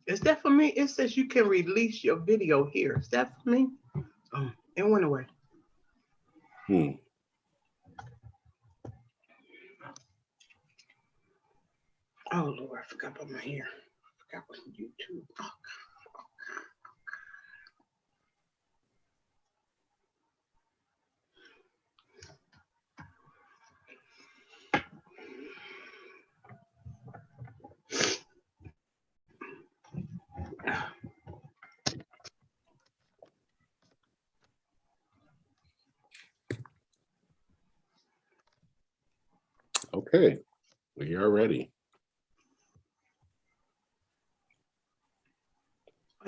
Is that for me? It says you can release your video here. Is that for me? Oh, it went away. Hmm. Oh Lord, I forgot about my hair. I forgot about YouTube. Oh, Okay, we are ready.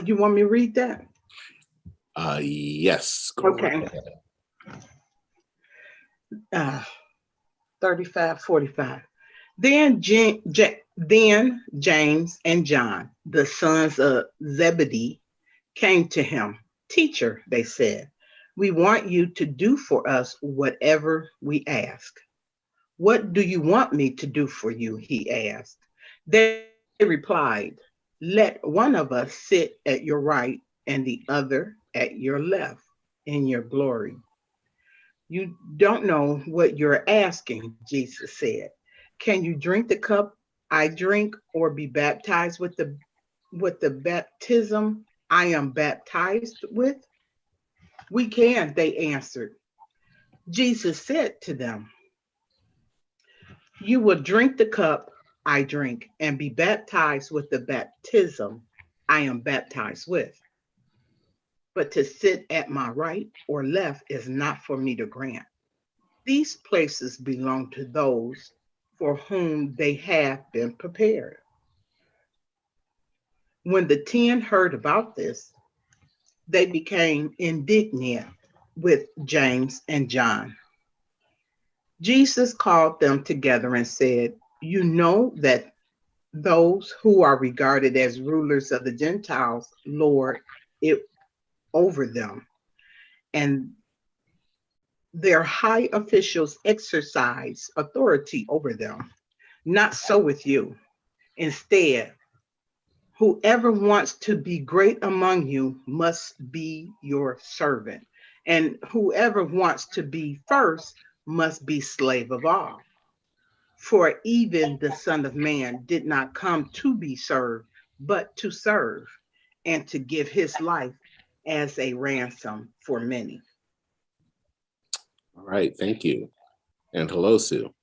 you want me to read that? Yes. Go Okay. ahead. 35:45. Then James and John, the sons of Zebedee, came to him. Teacher, they said, we want you to do for us whatever we ask. What do you want me to do for you? He asked. They replied, let one of us sit at your right and the other at your left in your glory. You don't know what you're asking, Jesus said. Can you drink the cup I drink or be baptized with the baptism I am baptized with? We can, they answered. Jesus said to them, you will drink the cup I drink and be baptized with the baptism I am baptized with. But to sit at my right or left is not for me to grant. These places belong to those for whom they have been prepared. When the 10 heard about this, they became indignant with James and John. Jesus called them together and said, you know that those who are regarded as rulers of the Gentiles lord it over them, and their high officials exercise authority over them. Not so with you. Instead, whoever wants to be great among you must be your servant, and whoever wants to be first must be slave of all. For even the Son of Man did not come to be served, but to serve and to give his life as a ransom for many. All right, thank you. And hello, Sue.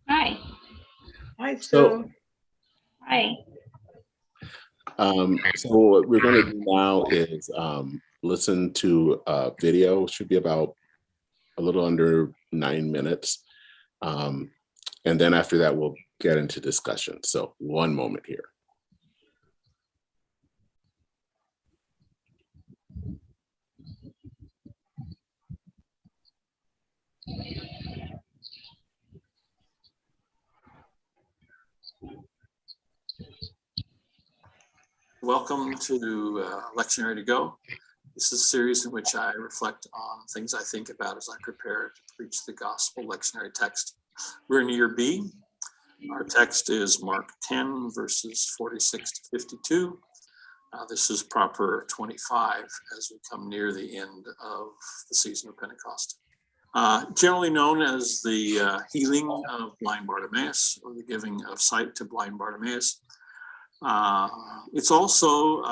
Hi. Hi, So, Sue. Hi. so what we're going to do now is listen to a video. It should be about a little under 9 minutes. And then after that, we'll get into discussion. So one moment here. Welcome to Lectionary to Go. This is a series in which I reflect on things I think about as I prepare to preach the gospel lectionary text. We're in year B. Our text is Mark 10, verses 46 to 52. This is proper 25 as we come near the end of the season of Pentecost. Generally known as the healing of blind Bartimaeus, or the giving of sight to blind Bartimaeus. It's also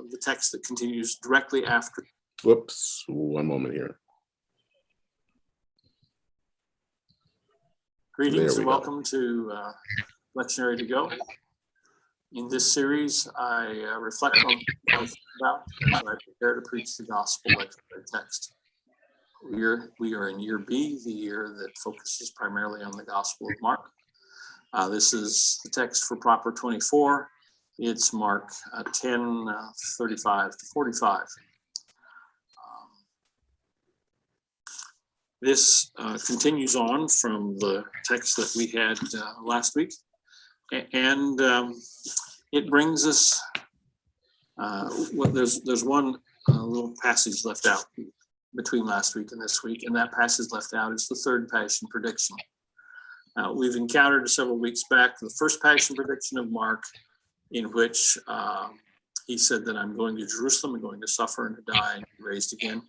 the text that continues directly after. Whoops, one moment here. Greetings and welcome to Lectionary to Go. In this series, I reflect on what about as I prepare to preach the gospel lectionary text. We are in year B, the year that focuses primarily on the Gospel of Mark. This is the text for proper 24. It's Mark 10, 35 to 45. This continues on from the text that we had last week. And it brings us, well, there's one little passage left out between last week and this week, and that passage left out is the third passion prediction. We've encountered several weeks back the first passion prediction of Mark, in which he said that I'm going to Jerusalem and going to suffer and to die and be raised again.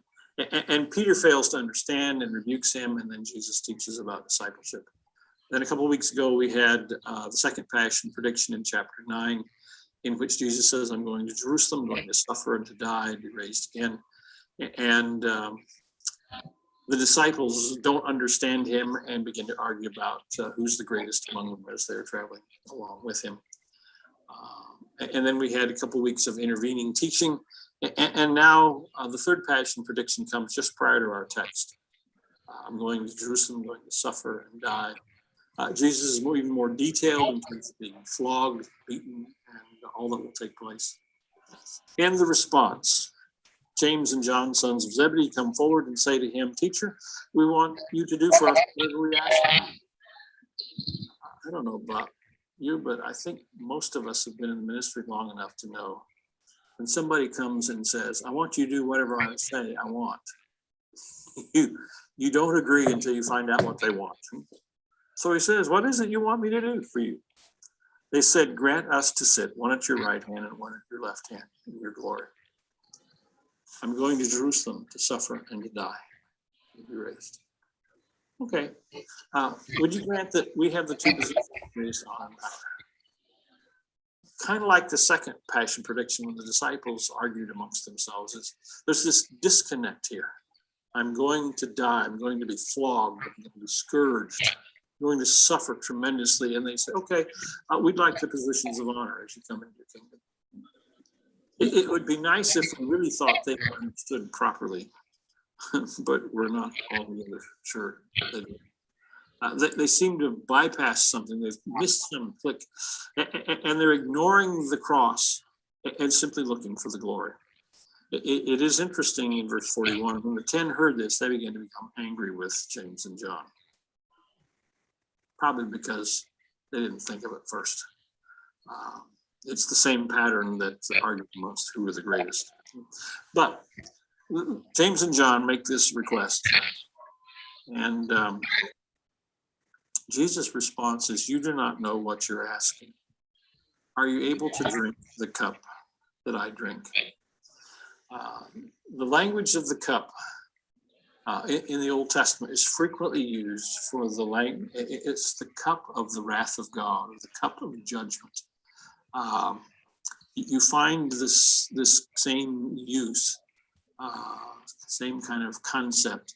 And Peter fails to understand and rebukes him, and then Jesus teaches about discipleship. Then a couple of weeks ago, we had the second passion prediction in chapter 9, in which Jesus says, I'm going to Jerusalem, going to suffer and to die and be raised again. And the disciples don't understand him and begin to argue about who's the greatest among them as they're traveling along with him. And then we had a couple of weeks of intervening teaching. And now the third passion prediction comes just prior to our text. I'm going to Jerusalem, going to suffer and die. Jesus is even more detailed in terms of being flogged, beaten, and all that will take place. And the response. James and John, sons of Zebedee, come forward and say to him, Teacher, we want you to do for us whatever we ask you. I don't know about you, but I think most of us have been in the ministry long enough to know when somebody comes and says, I want you to do whatever I say I want. You don't agree until you find out what they want. So he says, what is it you want me to do for you? They said, grant us to sit, one at your right hand and one at your left hand in your glory. I'm going to Jerusalem to suffer and to die and be raised. Okay. Would you grant that we have the two positions based on power? Kind of like the second passion prediction when the disciples argued amongst themselves. There's this disconnect here. I'm going to die. I'm going to be flogged. I'm going to be scourged. I'm going to suffer tremendously. And they say, okay, we'd like the positions of honor as you come into your kingdom. It would be nice if we really thought they were understood properly, but we're not altogether sure they do. They seem to bypass something. They've missed some click, and they're ignoring the cross and simply looking for the glory. It is interesting in verse 41, when the 10 heard this, they began to become angry with James and John. Probably because they didn't think of it first. It's the same pattern that argued amongst who were the greatest. But James and John make this request. And Jesus' response is, you do not know what you're asking. Are you able to drink the cup that I drink? The language of the cup in the Old Testament is frequently used for the language. It's the cup of the wrath of God, or the cup of judgment. You find this same use, same kind of concept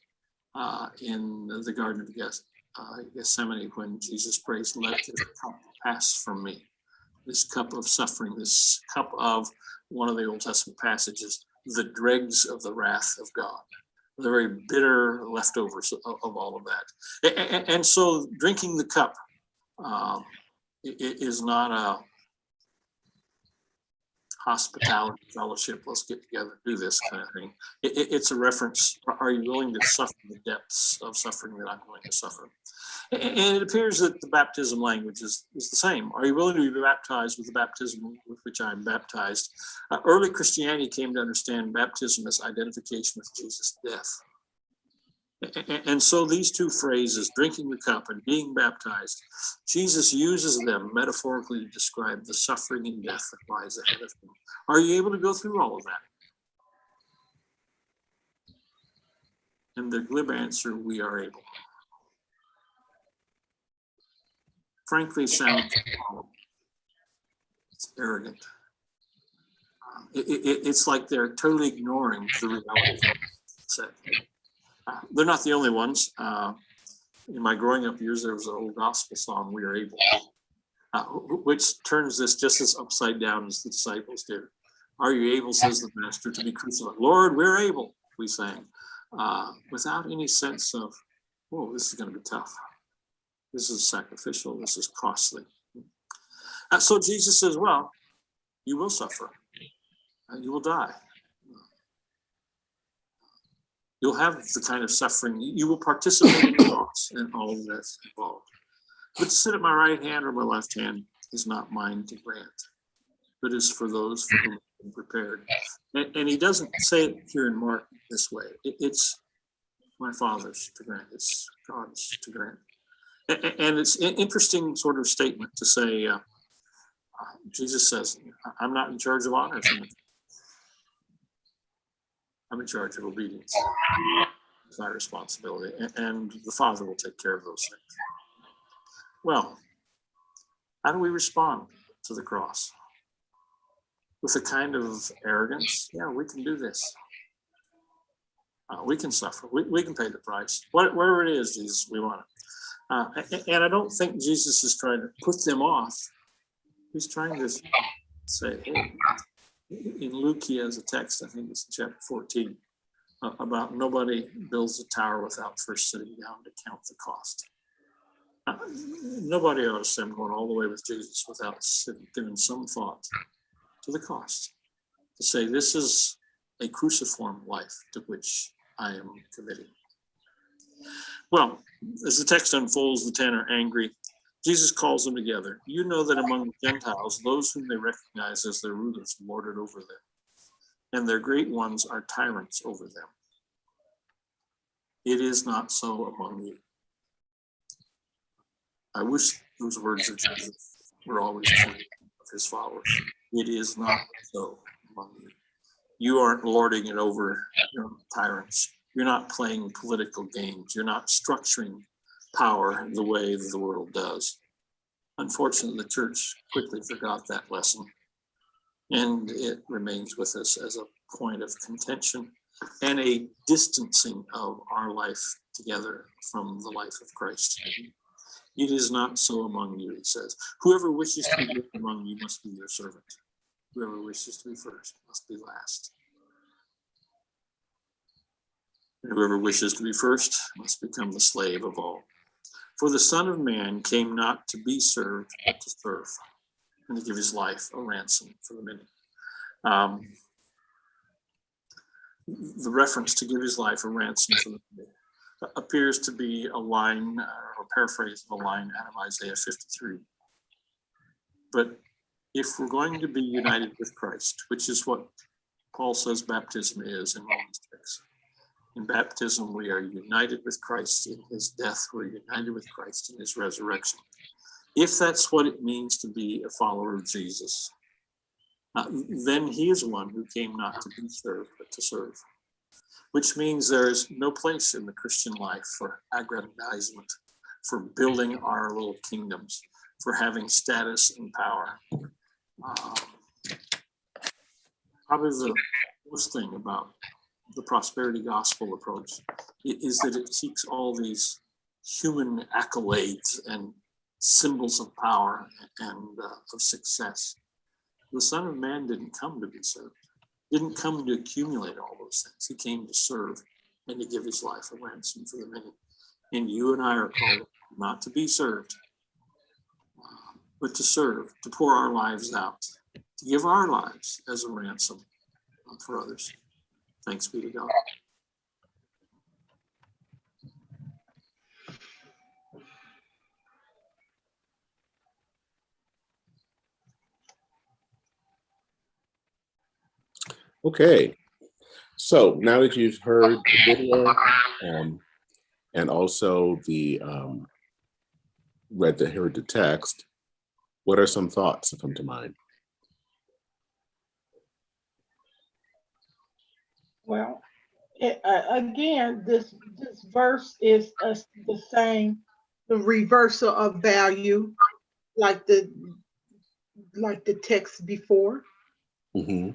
in the Garden of Gethsemane when Jesus prays, let this cup pass from me. This cup of suffering, this cup of one of the Old Testament passages, the dregs of the wrath of God, the very bitter leftovers of all of that. And so drinking the cup is not a hospitality fellowship, let's get together, do this kind of thing. It's a reference, are you willing to suffer the depths of suffering that I'm going to suffer? And it appears that the baptism language is the same. Are you willing to be baptized with the baptism with which I'm baptized? Early Christianity came to understand baptism as identification with Jesus' death. And so these two phrases, drinking the cup and being baptized, Jesus uses them metaphorically to describe the suffering and death that lies ahead of him. Are you able to go through all of that? And the glib answer, we are able. Frankly, sounds it's arrogant. It's like they're totally ignoring the reality of it. They're not the only ones. In my growing up years, there was an old gospel song, We Are Able, which turns this just as upside down as the disciples did. Are you able, says the master, to be crucified? Lord, we're able, we sang, without any sense of, oh, this is going to be tough. This is sacrificial. This is costly. So Jesus says, well, you will suffer. You will die. You'll have the kind of suffering. You will participate in the cross and all that's involved. But to sit at my right hand or my left hand is not mine to grant, but is for those for whom it's been prepared. And he doesn't say it here in Mark this way. It's my Father's to grant. It's God's to grant. And it's an interesting sort of statement to say, Jesus says, I'm not in charge of honors. I'm in charge of obedience. It's my responsibility. And the Father will take care of those things. Well, how do we respond to the cross? With a kind of arrogance? Yeah, we can do this. We can suffer. We can pay the price. Whatever it is, Jesus, we want it. And I don't think Jesus is trying to put them off. He's trying to say, hey, in Luke, he has a text, I think it's in chapter 14, about nobody builds a tower without first sitting down to count the cost. Nobody ought to say I'm going all the way with Jesus without giving some thought to the cost. To say this is a cruciform life to which I am committed. Well, as the text unfolds, the 10 are angry. Jesus calls them together. You know that among the Gentiles, those whom they recognize as their rulers lord it over them, and their great ones are tyrants over them. It is not so among you. I wish those words of Jesus were always true of his followers. It is not so among you. You aren't lording it over your tyrants. You're not playing political games. You're not structuring power the way the world does. Unfortunately, the church quickly forgot that lesson, and it remains with us as a point of contention and a distancing of our life together from the life of Christ. It is not so among you, he says. Whoever wishes to be great among you must be your servant. Whoever wishes to be first must be last. And whoever wishes to be first must become the slave of all. For the Son of Man came not to be served, but to serve, and to give his life a ransom for the many. The reference to give his life a ransom for the many appears to be a line or paraphrase of a line out of Isaiah 53. But if we're going to be united with Christ, which is what Paul says baptism is in Romans 6, in baptism we are united with Christ in his death, we're united with Christ in his resurrection. If that's what it means to be a follower of Jesus, then he is one who came not to be served, but to serve. Which means there is no place in the Christian life for aggrandizement, for building our little kingdoms, for having status and power. Probably the worst thing about the prosperity gospel approach is that it seeks all these human accolades and symbols of power and of success. The Son of Man didn't come to be served. Didn't come to accumulate all those things. He came to serve and to give his life a ransom for the many. And you and I are called not to be served, but to serve, to pour our lives out, to give our lives as a ransom for others. Thanks be to God. Okay, so now that you've heard the video and also the heard the text, what are some thoughts that come to mind? Well, again, this verse is the same, the reversal of value, like the text before. Mm-hmm.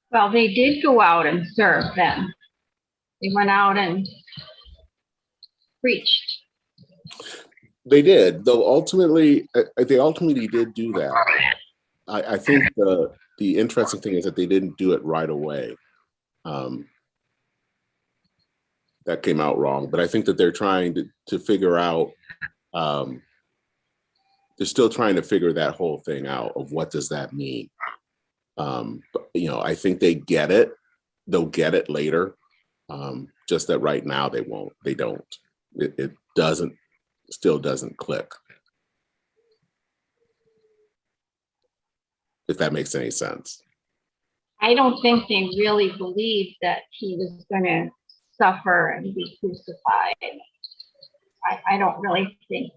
Well, they did go out and serve them. They went out and preached. They did, though ultimately, they ultimately did do that. I think the interesting thing is that they didn't do it right away. That came out wrong, but I think that they're trying to figure out, they're still trying to figure that whole thing out of what does that mean. But, I think they get it. They'll get it later. Just that right now they don't. It still doesn't click. If that makes any sense. I don't think they really believed that he was going to suffer and be crucified. I don't really think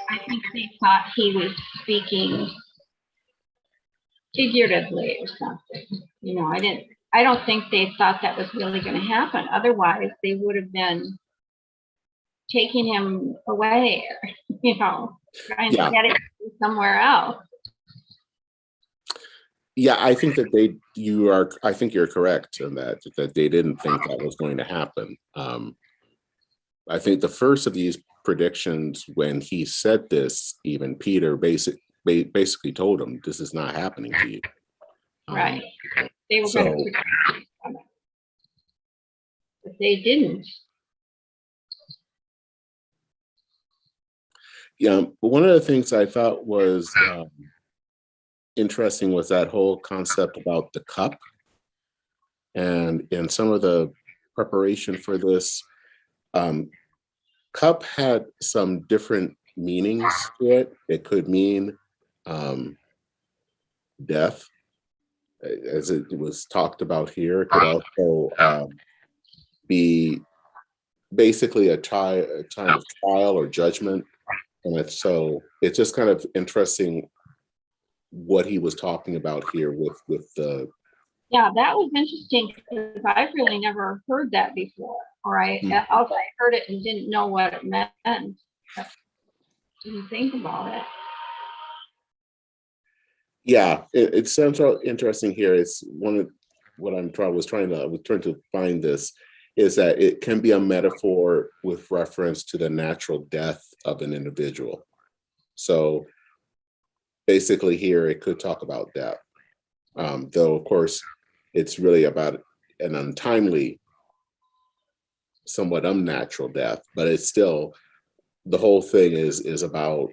I think they thought he was speaking figuratively or something. You know, I don't think they thought that was really going to happen. Otherwise, they would have been taking him away, you know, trying to get it somewhere else. Yeah, I think that I think you're correct in that they didn't think that was going to happen. I think the first of these predictions, when he said this, even Peter basically told him, this is not happening to you. Right. They were going to protect him from it. But they didn't. Yeah, but one of the things I thought was interesting was that whole concept about the cup. And in some of the preparation for this, cup had some different meanings to it. It could mean death, as it was talked about here. It could also be basically a time of trial or judgment. And it's just kind of interesting what he was talking about here with the. Yeah, that was interesting because I've really never heard that before. Or I heard it and didn't know what it meant. Didn't think about it. Yeah, it sounds interesting here. It's one of what I was trying to find this is that it can be a metaphor with reference to the natural death of an individual. So basically here it could talk about death, though of course it's really about an untimely, somewhat unnatural death, but it's still, the whole thing is about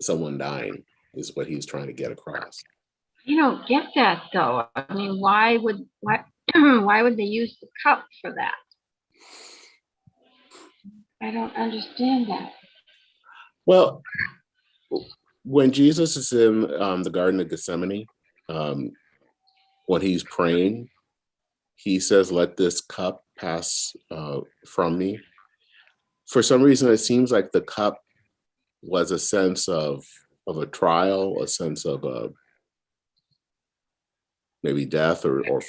someone dying is what he's trying to get across. You don't get that though. I mean, why would they use the cup for that? I don't understand that. Well, when Jesus is in the Garden of Gethsemane, when he's praying, he says, "Let this cup pass from me." For some reason, it seems like the cup was a sense of a trial, a sense of maybe death or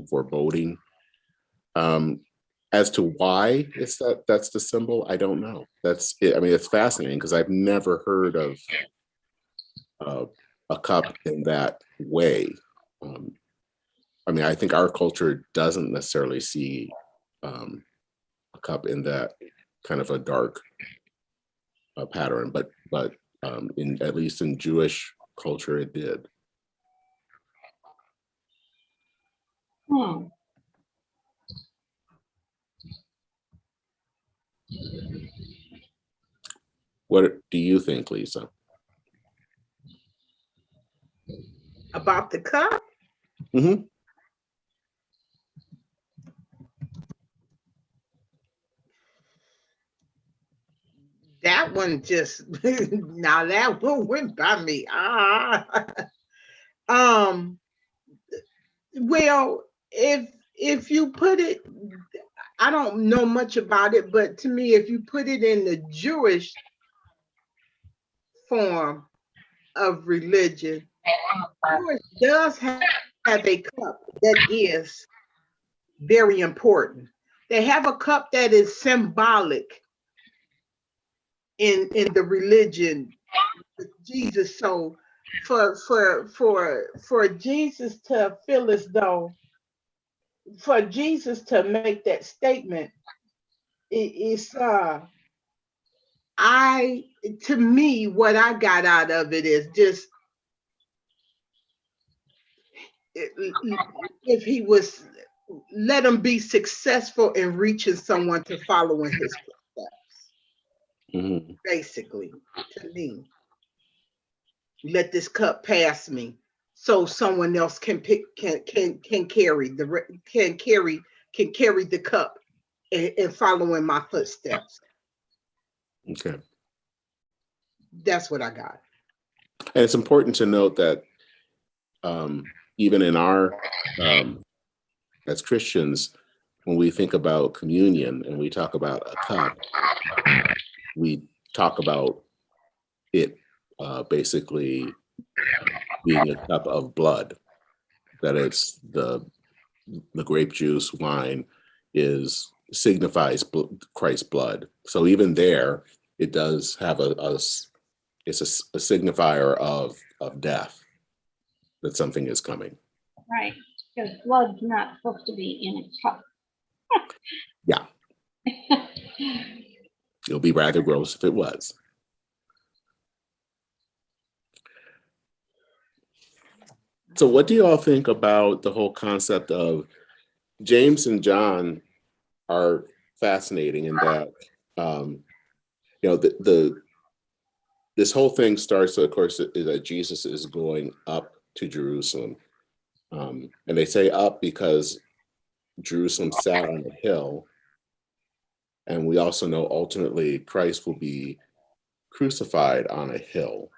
foreboding. As to why that's the symbol, I don't know. That's it. I mean, it's fascinating because I've never heard of a cup in that way. I mean, I think our culture doesn't necessarily see a cup in that kind of a dark pattern, but in at least in Jewish culture, it did. What do you think, Lisa? About the cup? Mm-hmm. That one just now that one went by me. Well, if you put it, I don't know much about it, but to me, if you put it in the Jewish form of religion, Jewish does have a cup that is very important. They have a cup that is symbolic in the religion with Jesus. So for Jesus to feel as though, for Jesus to make that statement, it's to me, what I got out of it is just if he was, let him be successful in reaching someone to follow in his footsteps. Mm-hmm. Basically, to me, let this cup pass me, so someone else can carry the cup and follow in my footsteps. Okay, that's what I got. And it's important to note that even in our as Christians, when we think about communion and we talk about a cup, we talk about it basically being a cup of blood, that it's the grape juice wine signifies Christ's blood. So even there, it does have it's a signifier of death, that something is coming. Right, because blood's not supposed to be in a cup. Yeah, it would be rather gross if it was. So what do you all think about the whole concept of James and John are fascinating in that, this whole thing starts, of course, that Jesus is going up to Jerusalem. And they say up because Jerusalem sat on a hill. And we also know ultimately Christ will be crucified on a hill.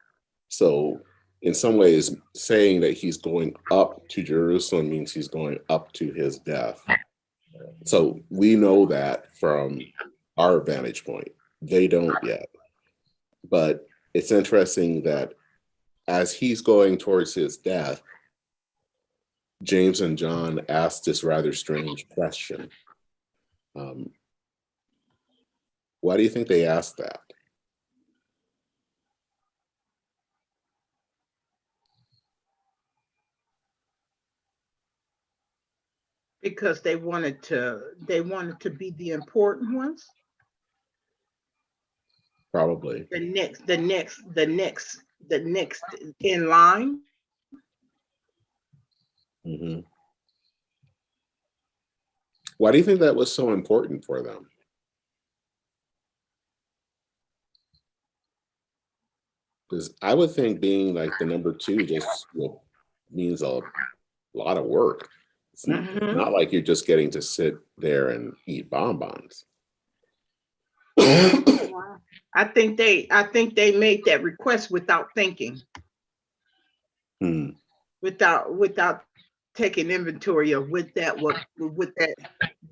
So in some ways, saying that he's going up to Jerusalem means he's going up to his death. So we know that from our vantage point. They don't yet. But it's interesting that as he's going towards his death, James and John asked this rather strange question. Why do you think they asked that? Because they wanted to be the important ones. Probably. The next in line. Mm-hmm. Why do you think that was so important for them? Because I would think being like the number two just means a lot of work. It's not like you're just getting to sit there and eat bonbons. I think they made that request without thinking. Without taking inventory of would that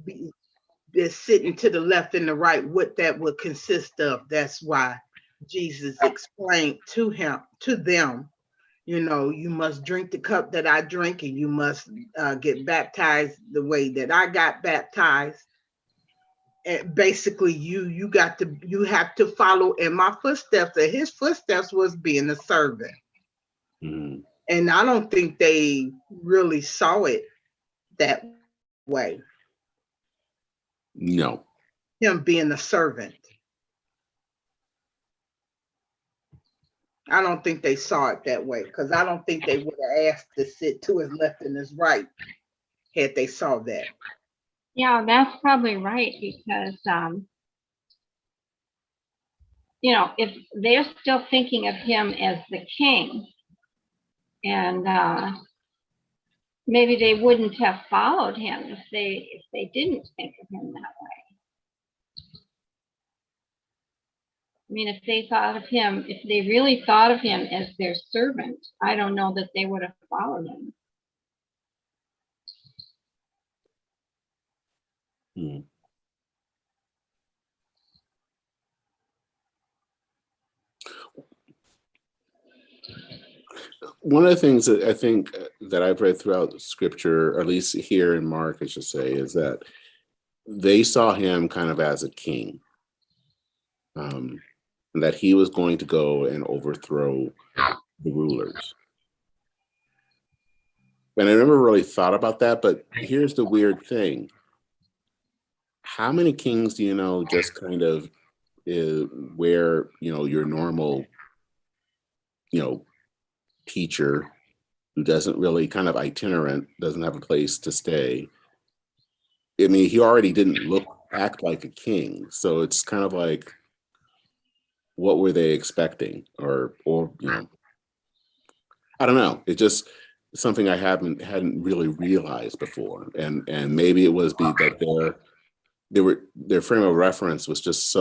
be sitting to the left and the right, what that would consist of. That's why Jesus explained to them, you must drink the cup that I drink, and you must get baptized the way that I got baptized. And basically, you have to follow in my footsteps. And his footsteps was being a servant. Mm-hmm. And I don't think they really saw it that way. No. Him being a servant. I don't think they saw it that way, because I don't think they would have asked to sit to his left and his right had they saw that. Yeah, that's probably right, because if they're still thinking of him as the king, and maybe they wouldn't have followed him if they didn't think of him that way. I mean, if they really thought of him as their servant, I don't know that they would have followed him. Hmm. One of the things that I think that I've read throughout Scripture, or at least here in Mark, I should say, is that they saw him kind of as a king, and that he was going to go and overthrow the rulers. And I never really thought about that, but here's the weird thing. How many kings do you know just kind of where, your normal, teacher who doesn't really kind of itinerant, doesn't have a place to stay. I mean, he already didn't act like a king. So it's kind of like, what were they expecting? Or I don't know. It just something I hadn't really realized before. And maybe it was that their frame of reference was just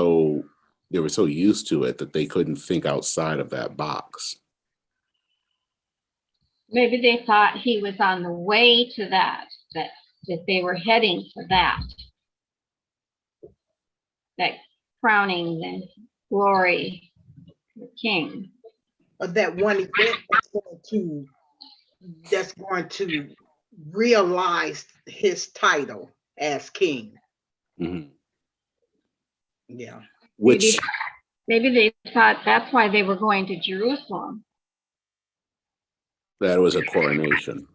they were so used to it that they couldn't think outside of that box. Maybe they thought he was on the way to that they were heading to that crowning the glory king. That one event that's going to realize his title as king. Mhm. Yeah. Which Maybe they thought that's why they were going to Jerusalem. that was a coronation.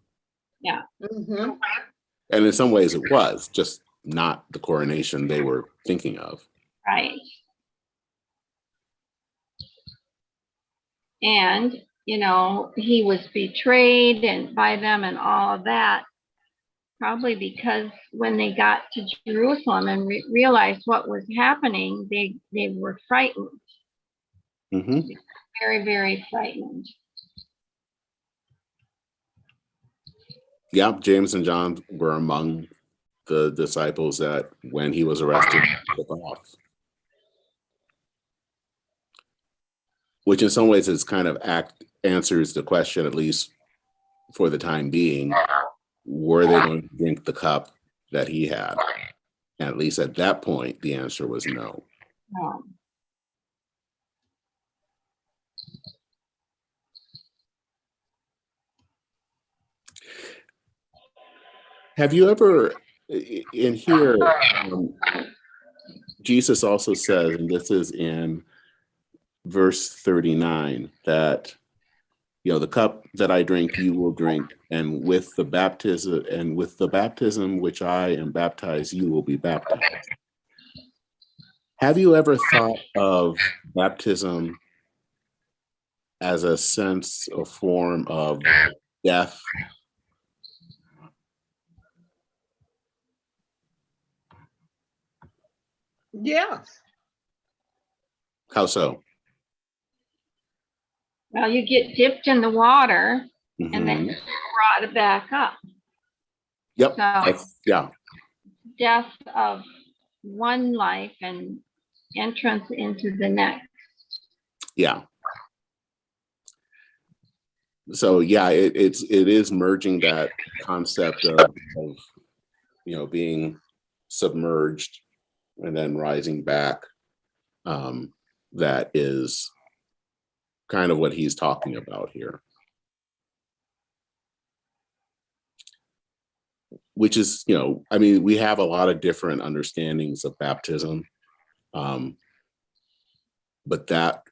Yeah. Mm-hmm. And in some ways it was, just not the coronation they were thinking of. Right. And, you know, he was betrayed and by them and all of that, probably because when they got to Jerusalem and realized what was happening, they were frightened. Mm-hmm. Very, very frightened. Yeah, James and John were among the disciples that when he was arrested, took off. Which in some ways is kind of answers the question, at least for the time being, were they going to drink the cup that he had? And at least at that point, the answer was no. Have you ever, in here, Jesus also says, and this is in verse 39, that, you know, the cup that I drink, you will drink, and with the baptism which I am baptized, you will be baptized. Have you ever thought of baptism as a sense or form of death? Yes. How so? Well, you get dipped in the water and then Mhm. brought back up. Yep. So Yeah. death of one life and entrance into the next. Yeah. So yeah, it is merging that concept of you know, being submerged and then rising back. That is kind of what he's talking about here. Which is, you know, I mean, we have a lot of different understandings of baptism. But that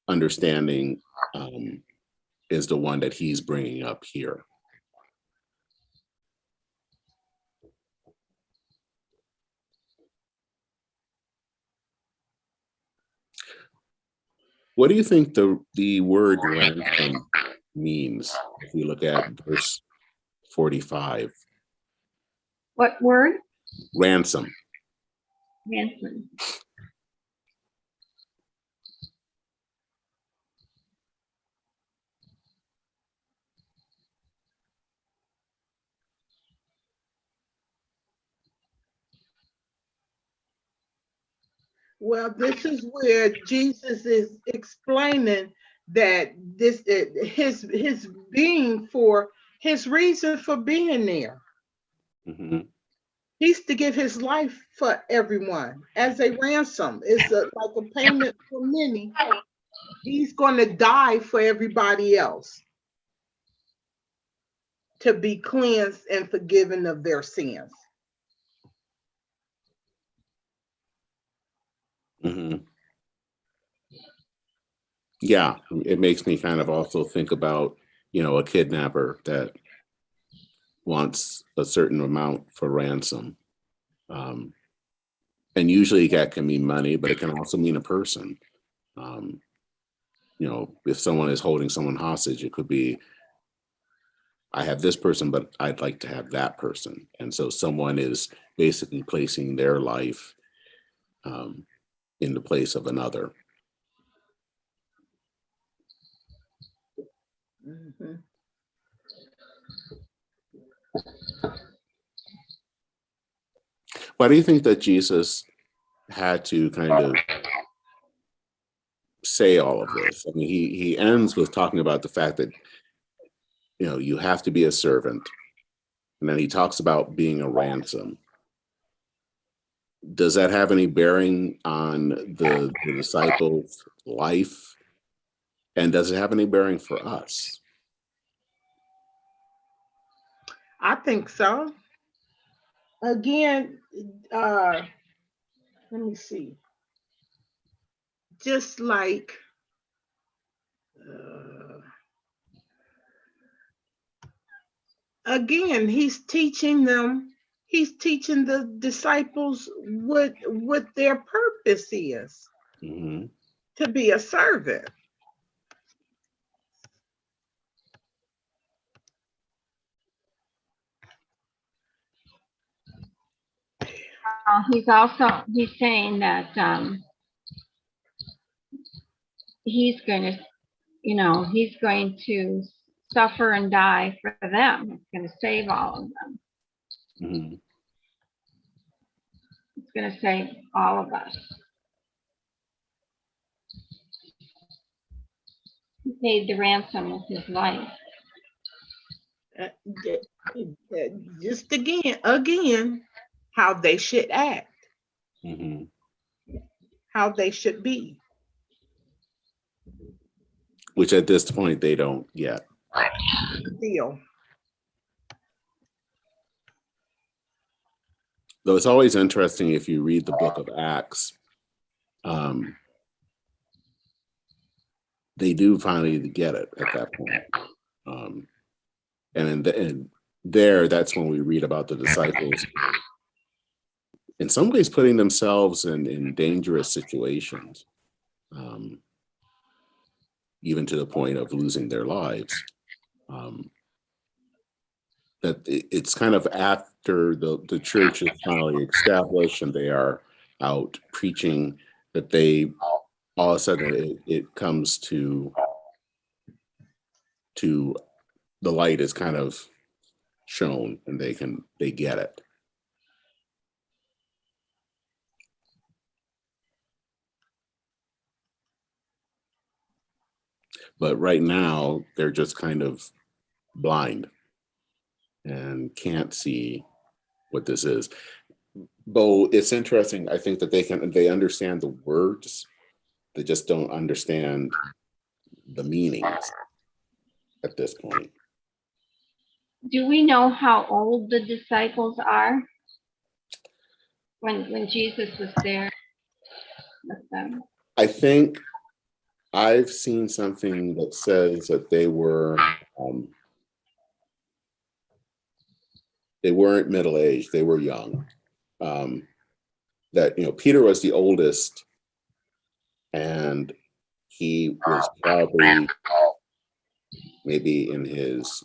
understanding is the one that he's bringing up here. What do you think the word ransom means if you look at verse 45? What word? Ransom. Ransom. Well, this is where Jesus is explaining that this his being for his reason for being there. Mm-hmm. He's to give his life for everyone as a ransom. It's like a payment for many. He's going to die for everybody else to be cleansed and forgiven of their sins. Mm-hmm. Yeah, it makes me kind of also think about, you know, a kidnapper that wants a certain amount for ransom. And usually that can mean money, but it can also mean a person. You know, if someone is holding someone hostage, it could be, I have this person, but I'd like to have that person. And so someone is basically placing their life in the place of another. Mm-hmm. Why do you think that Jesus had to kind of say all of this? I mean, he ends with talking about the fact that, you know, you have to be a servant. And then he talks about being a ransom. Does that have any bearing on the disciples' life And does it have any bearing for us? I think so. Again, let me see. Just like again, he's teaching the disciples what their purpose is, Mm-hmm. to be a servant. He's saying that he's going to suffer and die for them. He's going to save all of them. Mm-hmm. He's going to save all of us. He paid the ransom with his life. Just again, how they should act, Mm-hmm. how they should be. Which at this point they don't yet. Feel. Though it's always interesting if you read the book of Acts, they do finally get it at that point. And there, that's when we read about the disciples in some ways putting themselves in dangerous situations, even to the point of losing their lives. That it's kind of after the church is finally established and they are out preaching, that they all of a sudden it comes to the light is kind of shown and they get it. But right now they're just kind of blind and can't see what this is. Though it's interesting, I think that they understand the words, they just don't understand the meanings at this point. Do we know how old the disciples are when Jesus was there with them? I think I've seen something that says that they weren't middle-aged, they were young. That, Peter was the oldest, and he was probably maybe in his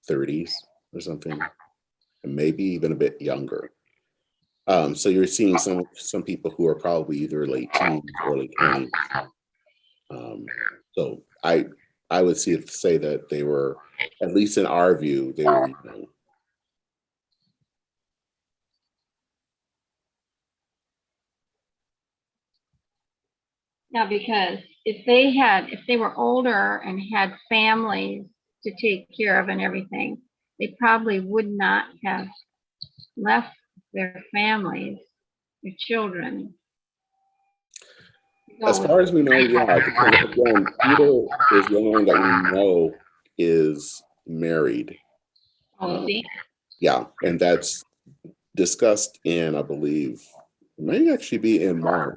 30s or something, and maybe even a bit younger. So you're seeing some people who are probably either late teens, early 20s. So I would say that they were, at least in our view, they were young. Yeah, because if they were older and had families to take care of and everything, they probably would not have left their families, their children. As far as we know, yeah. Because again, Peter is the only one that we know is married. Yeah, and that's discussed in, I believe, it may actually be in Mark.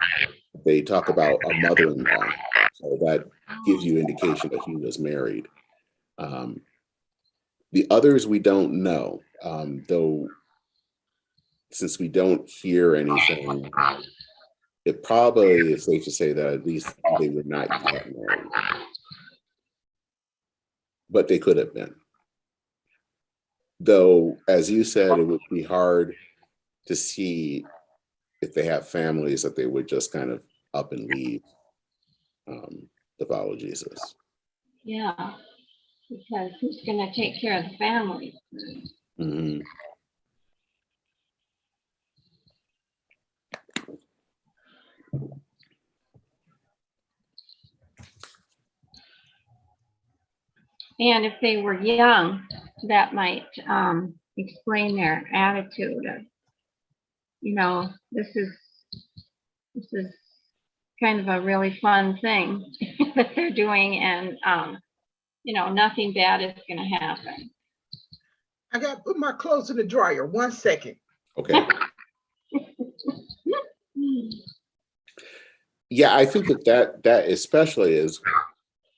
They talk about a mother-in-law, so that gives you indication that he was married. The others we don't know, though, since we don't hear anything, it probably is safe to say that at least they were not yet married, but they could have been. Though, as you said, it would be hard to see if they have families that they would just kind of up and leave to follow Jesus. Yeah, because who's going to take care of the family? Mm-hmm. And if they were young, that might explain their attitude of, this is kind of a really fun thing that they're doing, and nothing bad is going to happen. I got to put my clothes in the dryer. 1 second. Okay. Yeah, I think that especially is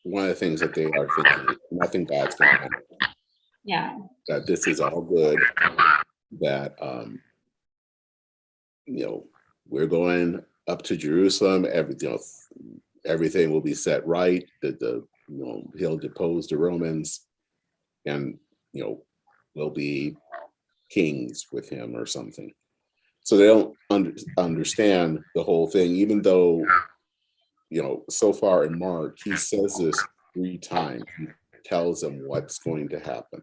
one of the things that they are thinking. Nothing bad's going to happen. Yeah. That this is all good. That we're going up to Jerusalem. Everything will be set right. That he'll depose the Romans, and we'll be kings with him or something. So they don't understand the whole thing, even though so far in Mark he says this 3 times. He tells them what's going to happen,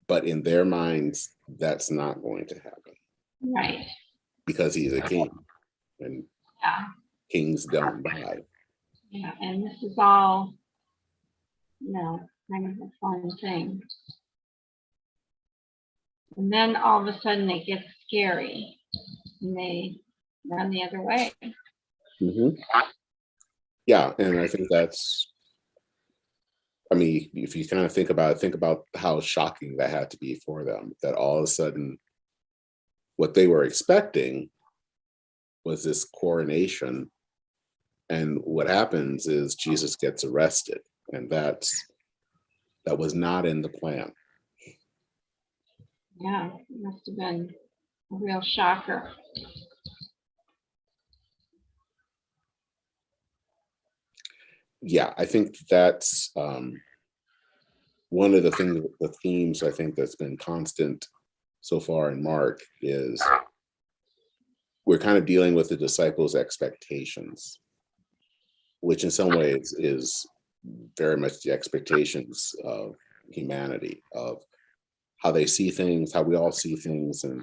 but in their minds that's not going to happen, Right. because he's a king, and Yeah. kings don't die. Yeah. And this is all, kind of a fun thing. And then all of a sudden it gets scary and they run the other way. Mm-hmm. Yeah, and I think that's, if you kind of think about how shocking that had to be for them, that all of a sudden what they were expecting was this coronation, and what happens is Jesus gets arrested, and that was not in the plan. Yeah, it must have been a real shocker. Yeah, I think that's one of the themes I think that's been constant so far in Mark is we're kind of dealing with the disciples' expectations, which in some ways is very much the expectations of humanity, of how they see things, how we all see things. And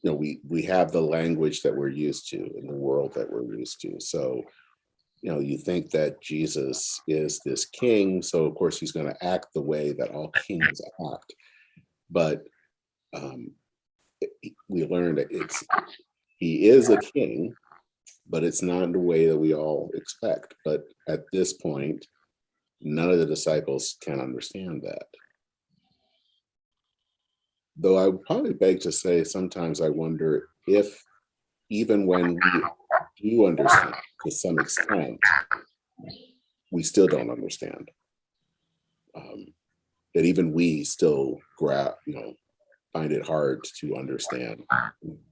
we have the language that we're used to in the world that we're used to. So you think that Jesus is this king, so of course he's going to act the way that all kings act. But we learned that he is a king, but it's not in the way that we all expect. But at this point, none of the disciples can understand that. Though I would probably beg to say, sometimes I wonder if even when we do understand to some extent, we still don't understand. That even we still find it hard to understand.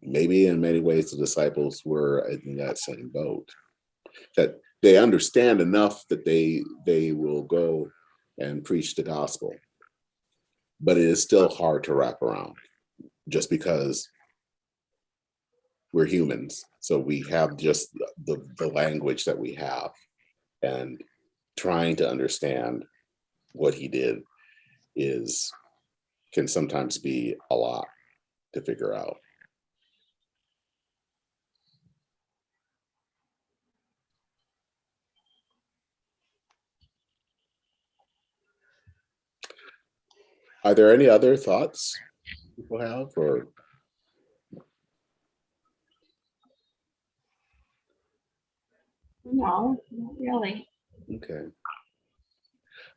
Maybe in many ways the disciples were in that same boat, that they understand enough that they will go and preach the gospel, but it is still hard to wrap around, just because we're humans. So we have just the language that we have, and trying to understand what he did can sometimes be a lot to figure out. Are there any other thoughts people have, or? No, not really. Okay.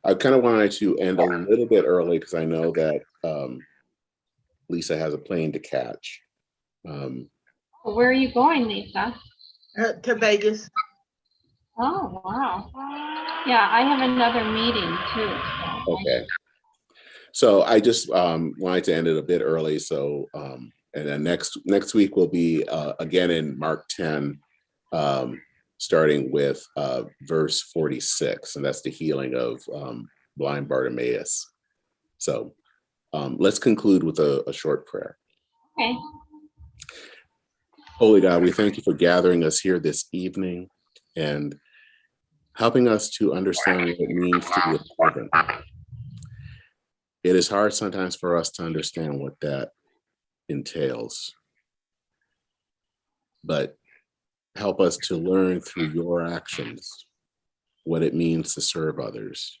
I kind of wanted to end a little bit early because I know that Lisa has a plane to catch. Where are you going, Lisa? To Vegas. Oh, wow. Yeah, I have another meeting too. So. Okay. So I just wanted to end it a bit early. So, and then next week will be again in Mark 10, starting with verse 46, and that's the healing of blind Bartimaeus. So let's conclude with a short prayer. Okay. Holy God, we thank you for gathering us here this evening and helping us to understand what it means to be a servant. It is hard sometimes for us to understand what that entails, but help us to learn through your actions what it means to serve others.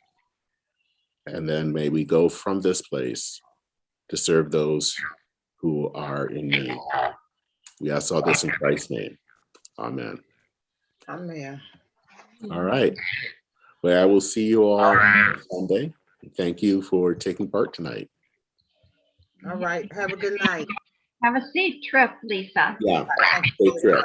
And then may we go from this place to serve those who are in need. We ask all this in Christ's name. Amen. Amen. All right. Well, I will see you all Sunday. Thank you for taking part tonight. All right. Have a good night. Have a safe trip, Lisa. Yeah. Thank you. Safe trip.